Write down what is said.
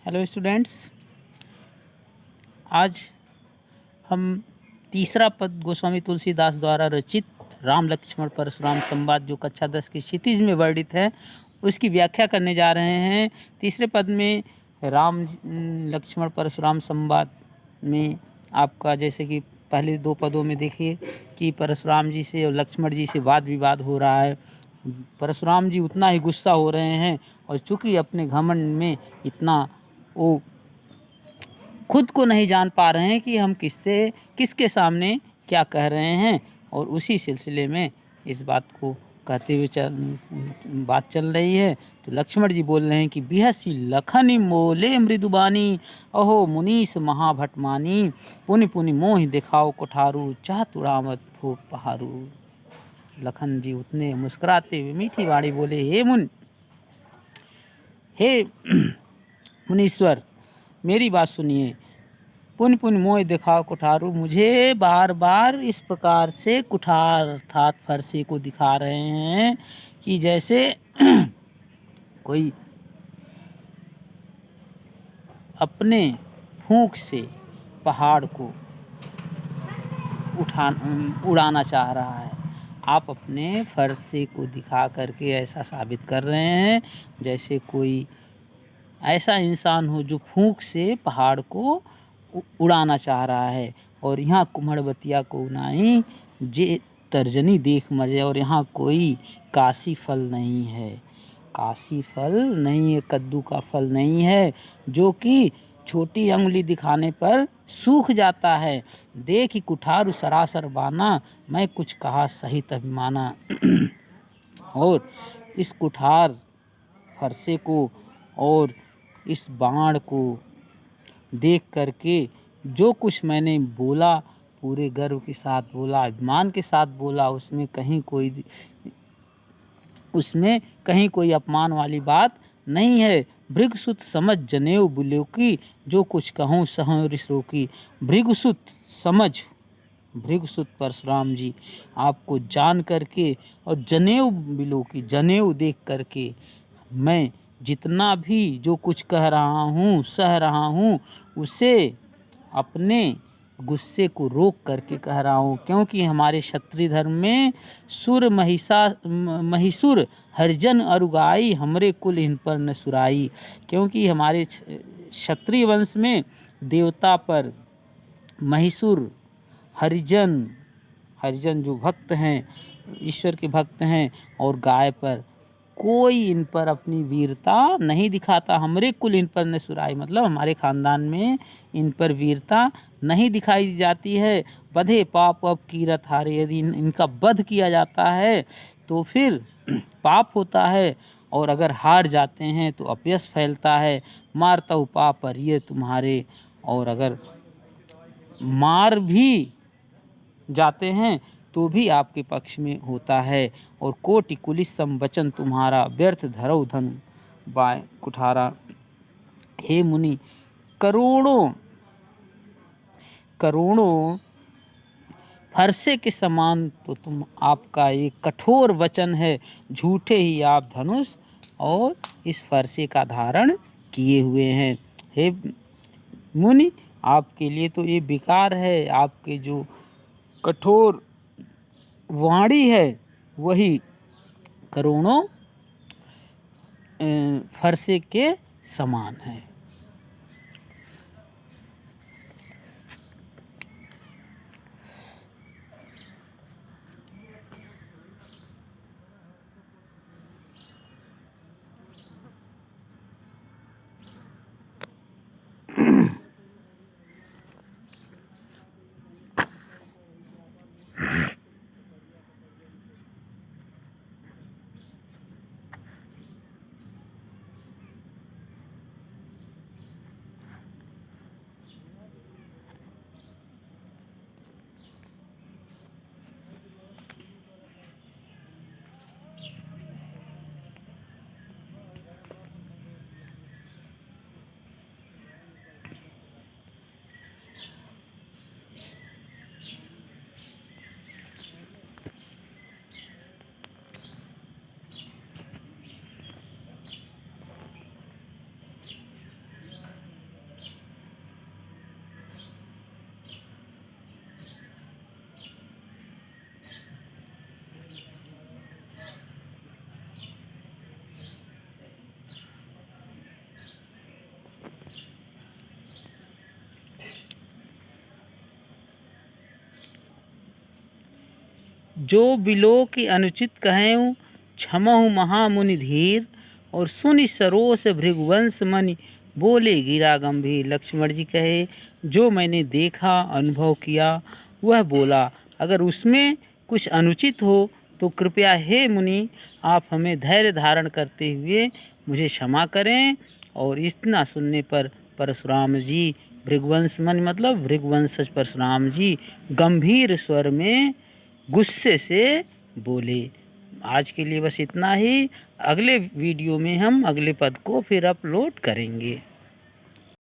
Hello students, आज हम तीसरा पद गोस्वामी तुलसीदास द्वारा रचित राम लक्ष्मण परशुराम संवाद जो कक्षा 10 की क्षितिज में वर्णित है उसकी व्याख्या करने जा रहे हैं। तीसरे पद में राम लक्ष्मण परशुराम संवाद में आपका जैसे कि पहले दो पदों में देखिए कि परशुराम जी से और लक्ष्मण जी से वाद विवाद हो रहा है। परशुराम जी उतना ही गुस्सा हो रहे हैं और चूंकि अपने घमंड में इतना वो खुद को नहीं जान पा रहे हैं कि हम किसके सामने क्या कह रहे हैं, और उसी सिलसिले में इस बात को कहते हुए बात चल रही है। तो लक्ष्मण जी बोल रहे हैं कि बिहसी लखन मोले मृदुबानी, अहो मुनीस महाभटमानी, पुनि पुनि मोहि दिखाओ कोठारू, चाह तुड़ामत फूक पहारू। लखन जी उतने मुस्कुराते हुए मीठी वाणी बोले, हे मुनीश्वर, मेरी बात सुनिए। पुन पुन मोह दिखाओ कुठारू, मुझे बार बार इस प्रकार से कुठार अर्थात फरसे को दिखा रहे हैं कि जैसे कोई अपने फूंक से पहाड़ को उड़ाना चाह रहा है। आप अपने फरसे को दिखा करके ऐसा साबित कर रहे हैं जैसे कोई ऐसा इंसान हो जो फूंक से पहाड़ को उड़ाना चाह रहा है। और यहाँ कुम्हड़बतिया को उनाई जे तर्जनी देख मजे, और यहाँ कोई काशी फल नहीं है, काशी फल नहीं है, कद्दू का फल नहीं है जो कि छोटी अंगुली दिखाने पर सूख जाता है। देख कुठार सरासर बाना, मैं कुछ कहा सहित अभिमाना। और इस कुठार फरसे को और इस बाण को देख करके जो कुछ मैंने बोला पूरे गर्व के साथ बोला, अभिमान के साथ बोला, उसमें कहीं कोई अपमान वाली बात नहीं है। भृगुसुत समझ जनेऊ बुलोकी, जो कुछ कहूँ सहूँ ऋष रोकी। भृगुसुत परशुराम जी आपको जान करके और जनेऊ बिलोकी जनेऊ देख करके मैं जितना भी जो कुछ कह रहा हूँ सह रहा हूँ उसे अपने गुस्से को रोक करके कह रहा हूँ, क्योंकि हमारे क्षत्रिय धर्म में महिषुर हरिजन अरुगाई, हमरे कुल इन पर न सुराई। क्योंकि हमारे क्षत्रिय वंश में देवता पर महिषुर हरिजन जो भक्त हैं, ईश्वर के भक्त हैं, और गाय पर कोई इन पर अपनी वीरता नहीं दिखाता। हमरे कुल इन पर न सुराई, मतलब हमारे खानदान में इन पर वीरता नहीं दिखाई जाती है। बधे पाप अब कीरत हारे, यदि इनका वध किया जाता है तो फिर पाप होता है, और अगर हार जाते हैं तो अपयश फैलता है। मारता पाप पर ये तुम्हारे, और अगर मार भी जाते हैं तो भी आपके पक्ष में होता है। और कोटि कुलिस सम वचन तुम्हारा, व्यर्थ धरौ धन बाय कुठारा। हे मुनि, करोड़ों फरसे के समान तो तुम आपका एक कठोर वचन है, झूठे ही आप धनुष और इस फरसे का धारण किए हुए हैं। हे मुनि, आपके लिए तो ये बेकार है, आपके जो कठोर वाणी है वही करोड़ों फरसे के समान है। जो बिलो की अनुचित कहें क्षमहु महामुनि धीर, और सुनि सरोस भृगुवंश मनि बोले गिरा गंभीर। लक्ष्मण जी कहे जो मैंने देखा अनुभव किया वह बोला, अगर उसमें कुछ अनुचित हो तो कृपया हे मुनि आप हमें धैर्य धारण करते हुए मुझे क्षमा करें। और इतना सुनने पर परशुराम जी भृगुवंश मन मतलब भृगुवंशज परशुराम जी गंभीर स्वर में गुस्से से बोले। आज के लिए बस इतना ही। अगले वीडियो में हम अगले पद को फिर अपलोड करेंगे।